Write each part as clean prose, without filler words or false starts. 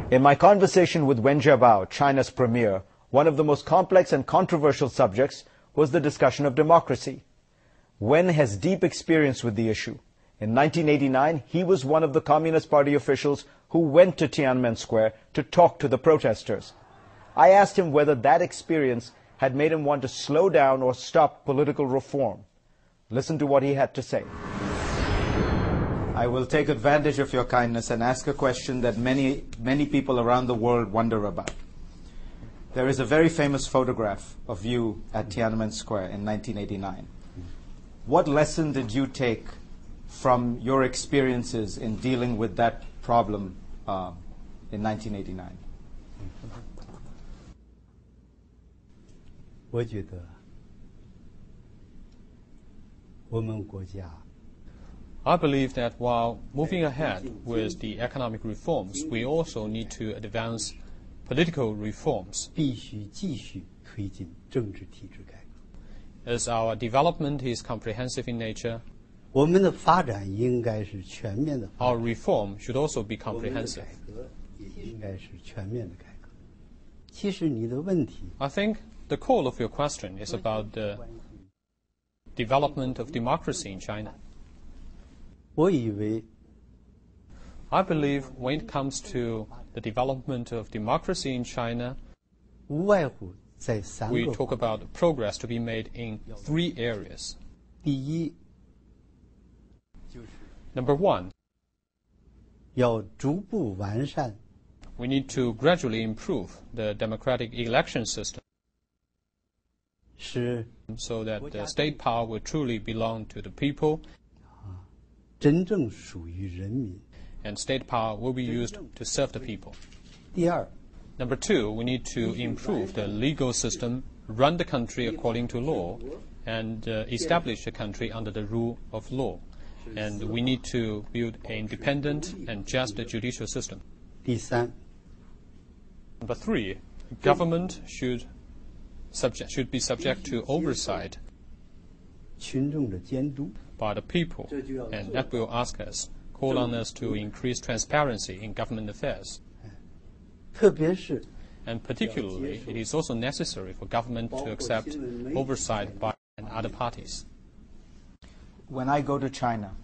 In my conversation with Wen Jiabao, China's premier, one of the most complex and controversial subjects was the discussion of democracy. Wen has deep experience with the issue. In 1989, he was one of the Communist Party officials who went to Tiananmen Square to talk to the protesters. I asked him whether that experience had made him want to slow down or stop political reform. Listen to what he had to say. I will take advantage of your kindness and ask a question that many people around the world wonder about. There is a very famous photograph of you at Tiananmen Square in 1989. What lesson did you take from your experiences in dealing with that problem in 1989? 我觉得我们国家 I believe that while moving ahead with the economic reforms, we also need to advance political reforms. 必须继续推进政治体制改革。 As our development is comprehensive in nature, 我们的发展应该是全面的。 our reform should also be 我们的 comprehensive. 改革也应该是全面的改革。其实你的问题 I think the core of your question is about the development of democracy in China. 我以为 I believe when it comes to the development of democracy in China, 无外乎在三 we 个 talk about progress to be made in 3 areas. 第一， Number 1, 要逐步完善 we need to gradually improve the democratic election system 使 so that the state power will truly belong to the people 真正属于人民。 and state power will be used to serve the people. 第二， Number 2, we need to improve the legal system, run the country according to law, and establish a country under the rule of law. And we need to build an independent and just judicial system. 第三， Number 3, government should be subject to oversight 群众的监督。 by the people, and that will call on us to increase transparency in government affairs. 特别是 And particularly, it is also necessary for government to accept oversight by other parties. When I go to China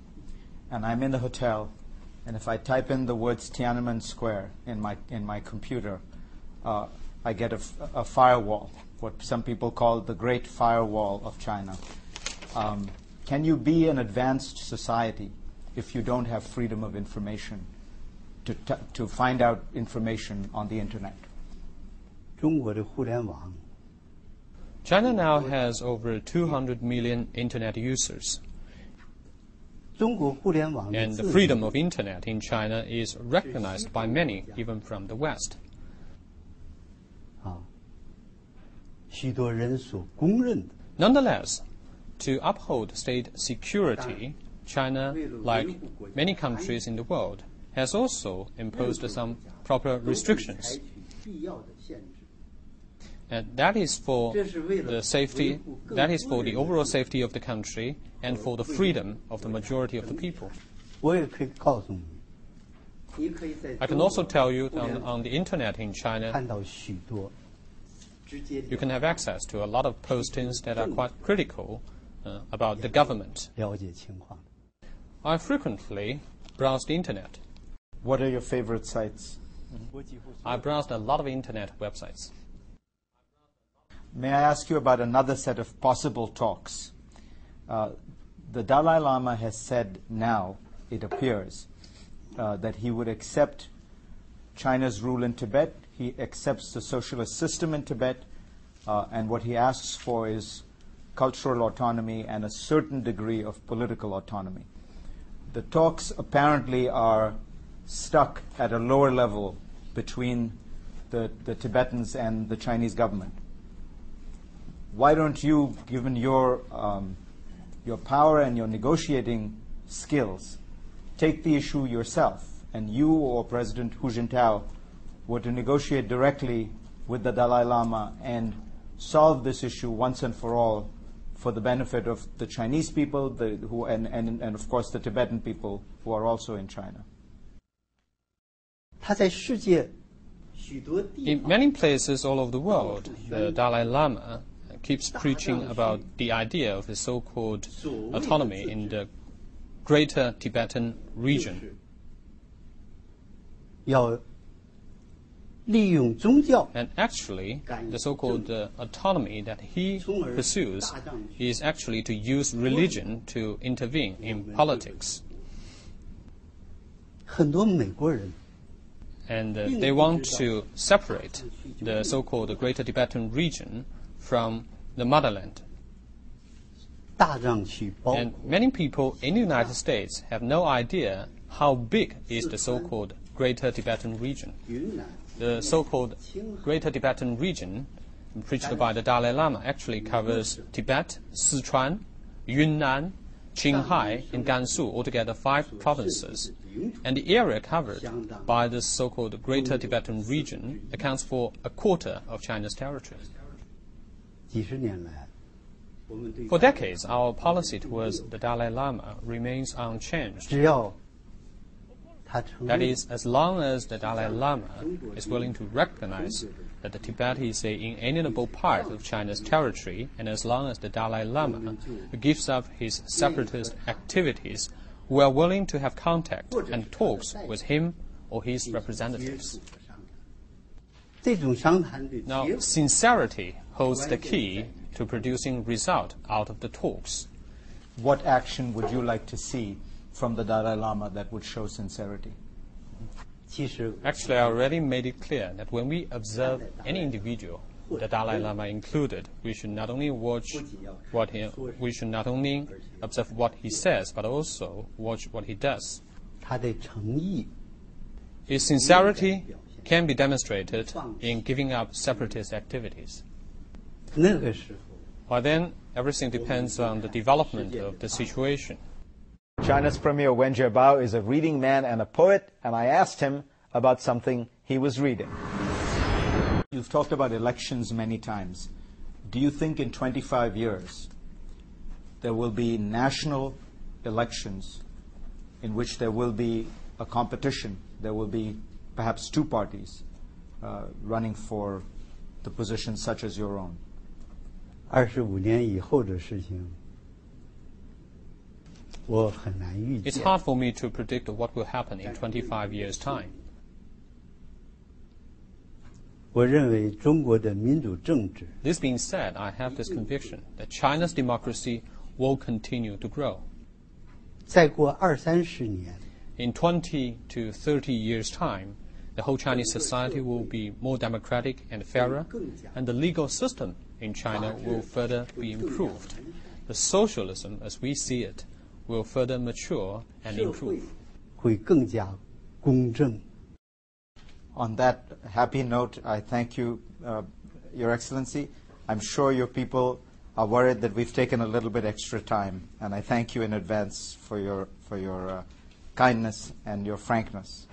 and I'm in the hotel, and if I type in the words Tiananmen Square in my computer, I get a firewall, what some people call the Great Firewall of China. Can you be an advanced society if you don't have freedom of information to find out information on the internet? 中国的互联网 China now has over 200 million internet users, 中国互联网的 and the 自由 freedom of internet in China is recognized by many, even from the West. 许多人所公认的。 Nonetheless, to uphold state security, China, like many countries in the world, has also imposed some proper restrictions. 必要的限制。 And that is for the safety, that is for the overall safety of the country and for the freedom of the majority of the people. 我也可以告诉你， I can also tell you that on the internet in China, 看到许多直接 you can have access to a lot of postings that are quite critical about the government. 了解情况。 I frequently browse the internet. What are your favorite sites? I browsed a lot of internet websites. May I ask you about another set of possible talks? The Dalai Lama has said now, it appears, that he would accept China's rule in Tibet. He accepts the socialist system in Tibet, and what he asks for is cultural autonomy and a certain degree of political autonomy. The talks apparently are stuck at a lower level between the Tibetans and the Chinese government. Why don't you, given your power and your negotiating skills, take the issue yourself, and you or President Hu Jintao were to negotiate directly with the Dalai Lama and solve this issue once and for all for the benefit of the Chinese people and of course the Tibetan people who are also in China? 他在世界 In many places all over the world, the Dalai Lama keeps preaching about the idea of the so-called autonomy in the Greater Tibetan region. 要利用宗教 And actually, the so-called autonomy that he pursues is actually to use religion to intervene in politics. 很多美国人 And they want to separate the so-called Greater Tibetan region from the motherland. 大张旗包 And many people in the United States have no idea how big is the so-called Greater Tibetan region. 云南 The so-called Greater Tibetan region, preached by the Dalai Lama, actually covers Tibet, Sichuan, Yunnan, Qinghai, and Gansu, altogether 5 provinces. And the area covered by this so-called Greater Tibetan region accounts for a quarter of China's territory. 几十年来，我们对 For decades, our policy towards the Dalai Lama remains unchanged. 只要他承 That 认 is, as long as the Dalai Lama is willing to recognize that the Tibet is an inalienable part of China's territory, and as long as the Dalai Lama gives up his separatist activities, we are willing to have contact and talks with him or his representatives. 这种商谈的 Now, 结果 sincerity holds the key to producing result out of the talks. What action would you like to see from the Dalai Lama that would show sincerity? 其实 Actually, I already made it clear that when we observe any individual, the Dalai Lama included, we should not only observe what he says, but also watch what he does. 他的诚意 His sincerity can be demonstrated in giving up separatist activities. 那个时候 But then, everything depends on the development of the situation. China's Premier Wen Jiabao is a reading man and a poet, and I asked him about something he was reading. You've talked about elections many times. Do you think in 25 years there will be national elections in which there will be a competition? There will be perhaps 2 parties running for the position such as your own. 25年以后的事情，我很难预 It's 见。 hard for me to predict what will happen in 25 years' time. 我认为中国的民主政治 This being said, I have this conviction that China's democracy will continue to grow. 再过20-30年， In 20 to 30 years' time, the whole Chinese society will be more democratic and fairer, and the legal system in China will further be improved. The socialism, as we see it, will further mature and improve. 会更加公正。 On that happy note, I thank you, Your Excellency. I'm sure your people are worried that we've taken a little bit extra time, and I thank you in advance for your kindness and your frankness.